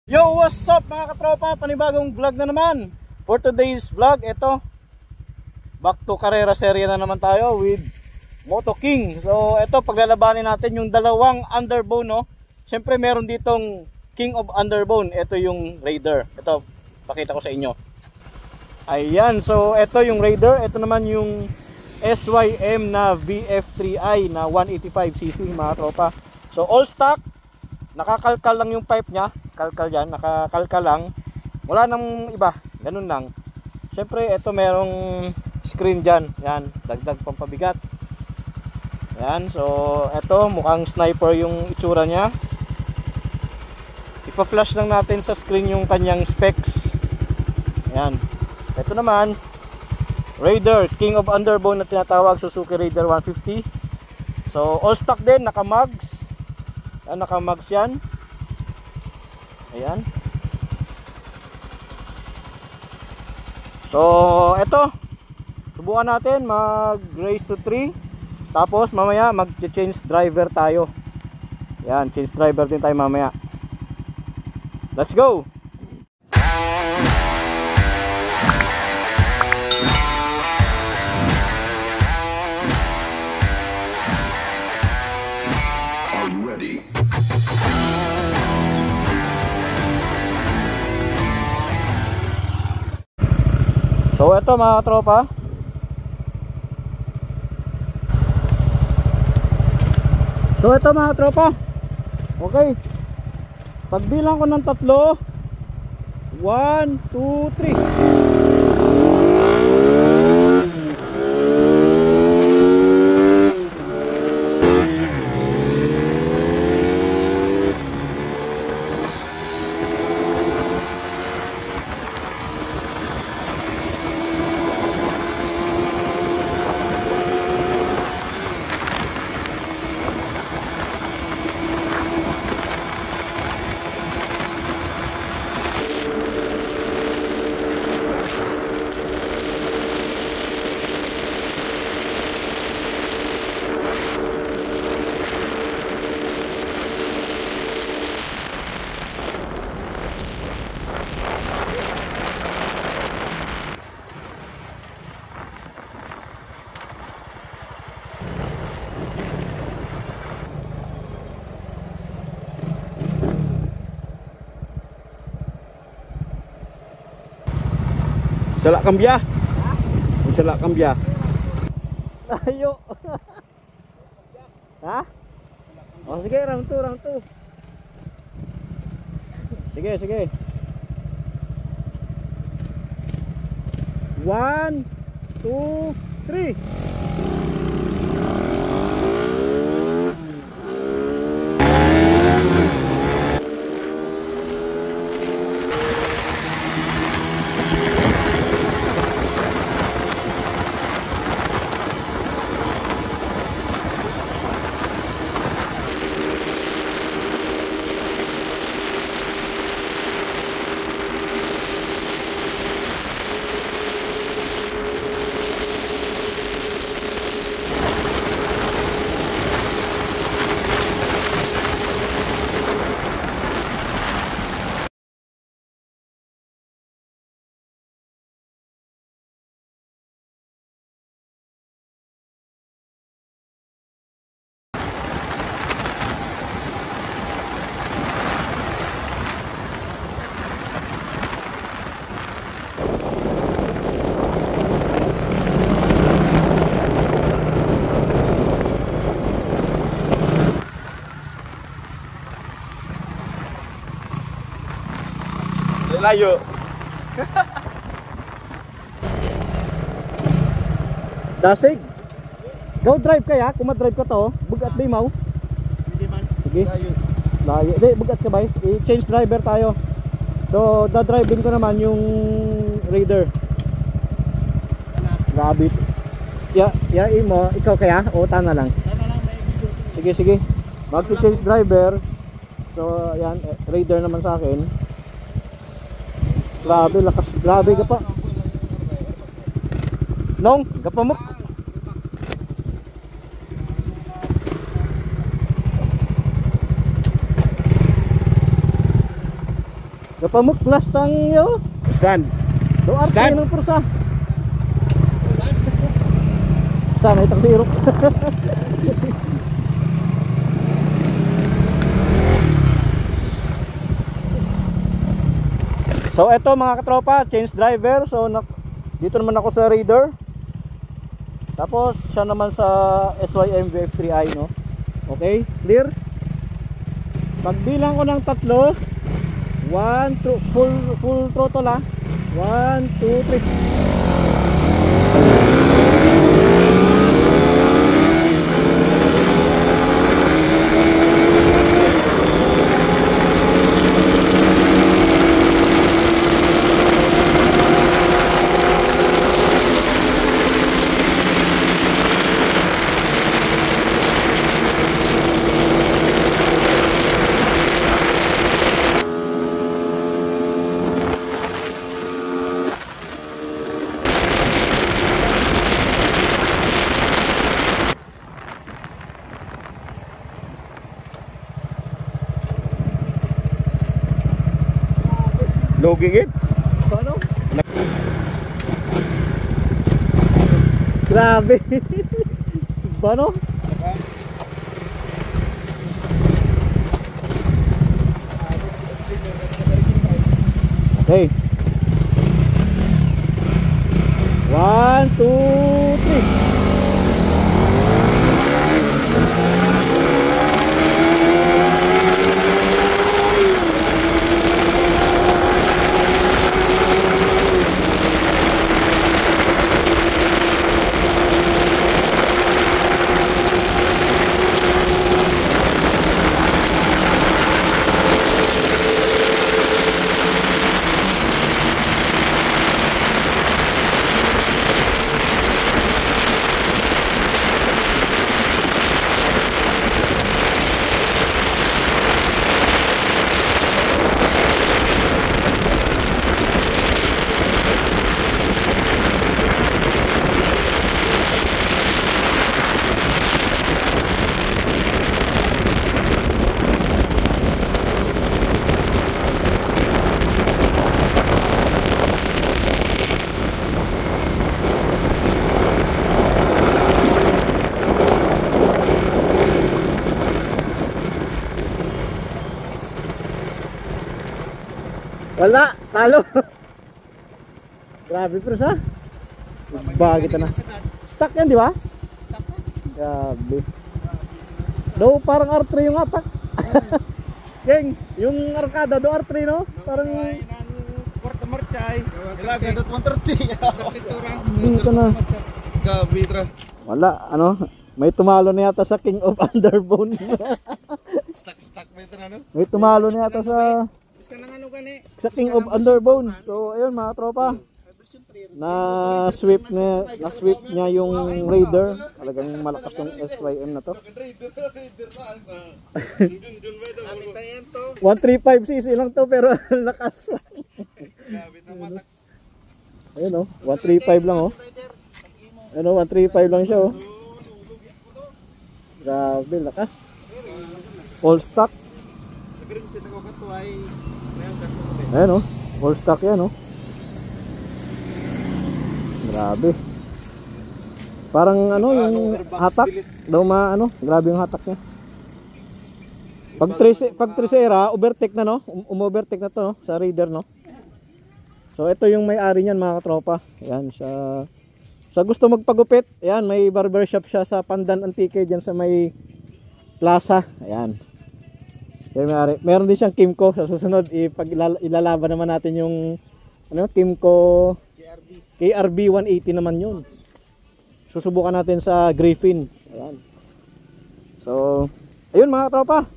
Yo, what's up mga katropa? Panibagong vlog na naman. For today's vlog, ito, back to karera serye na naman tayo with Moto King. So ito, paglalabanin natin yung dalawang underbone, no? Siyempre meron ditong King of Underbone. Ito yung Raider. Ito, pakita ko sa inyo. Ayan, so ito yung Raider. Ito naman yung SYM na VF3i na 185cc mga tropa. So all stock. Nakakalkal lang yung pipe nya. Kalkal yan, nakakalkal lang. Wala nang iba, ganun lang. Siyempre, ito merong screen dyan. Yan, dagdag pampabigat. Yan, so ito mukhang sniper yung itsura nya. Ipa-flash lang natin sa screen yung kanyang specs. Yan. Ito naman, Raider, King of Underbone na tinatawag, Suzuki Raider 150. So, all stock din, naka-mugs. Naka-mugs yan. Ayan. So, eto. Subukan natin mag race to 3. Tapos mamaya mag-change driver tayo. Ayan, change driver din tayo mamaya. Let's go. Are you ready? So eto mga tropa. So eto mga tropa. Okay. Pagbilang ko ng 3. 1, 2, 3. Salak kambya. Salak kambya. Ayo. Ha? Oh, sige, round 2, round 2. Sige, sige. 1, 2, 3. Layo. Dasig. Go drive kaya, kung ma-drive ka to, bugat ba mo? Hindi man. Sige. Layo. Hindi, bugat ka ba? I-change driver tayo. So, da-drive din ko naman yung Raider. Grabe. Ya mo, ikaw kaya? O tana lang? Tana lang, may video. Sige, sige. Mag-change driver. So, yan, Raider naman sa akin. Grabe, lakas. Grabe ka pa. Nong, gapamok. Kapamuklas tang yo. Stand. Do arte Stand. ng pursa. Sana itang dirok. So eto mga katropa, change driver. So dito naman ako sa Raider. Tapos siya naman sa SYM VF3i, no. Okay, clear. Pagbilang ko ng 3, 1, 2, full throttle ha. 1, 2, 3. Loging it. Ano? Grabe. Ano? Okay. 1, 2, 3. Wala, talo. Grabe pero sa. Bagay na. Stuck yan, di ba? Grabe. Do parang R3 yung atak. Geng, yung arkada do R3 no? Parang Porta Marchay. Ilaga dot 130. dito na. Gabitra. Wala, ano? May tumalo na yata sa King of Underbone. Stuck meter ano? May tumalo na yata sa Ano gani? sa King of Underbone. So ayun mga tropa, na sweep niya yung Raider. Talagang malakas yung SYM na to. 135cc lang to pero lakas. Ayun oh, 135 lang oh. Ayun oh, 135 lang siya oh. Grabe, lakas. All stock. Ayan o, full stock yan o. Grabe. Parang ano yung hatak daw grabe yung hatak niya. Pag Trisera, overtake na no? Umovertake na to no? Sa Raider no? So ito yung may-ari niyan mga katropa. Ayan, sa gusto magpagupit, ayan, may barbershop siya sa Pandan Antique dyan sa may plaza. Ayan. Meron din siyang Kimco. Sa susunod ilalaban naman natin yung Kimco KRB 180 naman yun. Susubukan natin sa Griffin. Ayan. So ayun mga tropa,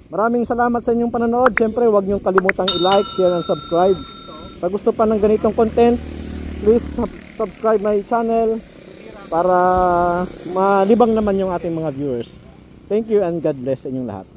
maraming salamat sa inyong panonood. Siyempre huwag niyong kalimutang i-like, share and subscribe. Sa gusto pa ng ganitong content, please subscribe my channel para malibang naman yung ating mga viewers. Thank you and God bless sa inyong lahat.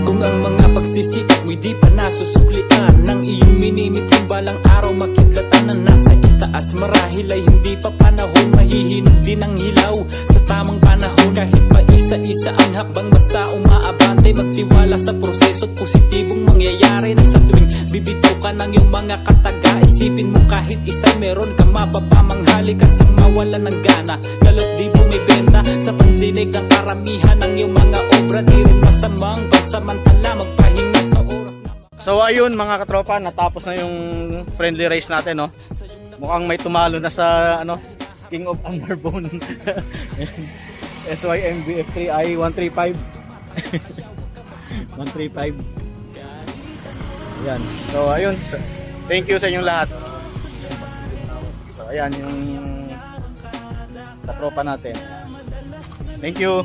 Kung ang mga pagsisikat mo'y di pa nasusuklian ng iyong minimiting balang araw makidlatan na nasa itaas marahil ay hindi pa panahon, mahihinog din ang hilaw sa tamang panahon. Kahit pa isa-isa ang hakbang basta umaabante, magtiwala sa proseso at positibong mangyayari na sa tuwing man ang iyong mga kataga. Isipin mo kahit isa meron ka mapapamanghali kasing mawala ng gana. Galot di bumibenta sa pandinig ng karamihan ng iyong mga obra. Di rin masamang pansamantala magpahinga sa oras na. So ayun mga katropa, natapos na yung friendly race natin, no. Mukhang may tumalo na sa ano, King of Underbone. SYMBF3I 135. 135. Ayan. So ayun. Thank you sa inyong lahat. So ayan yung katropa natin. Thank you.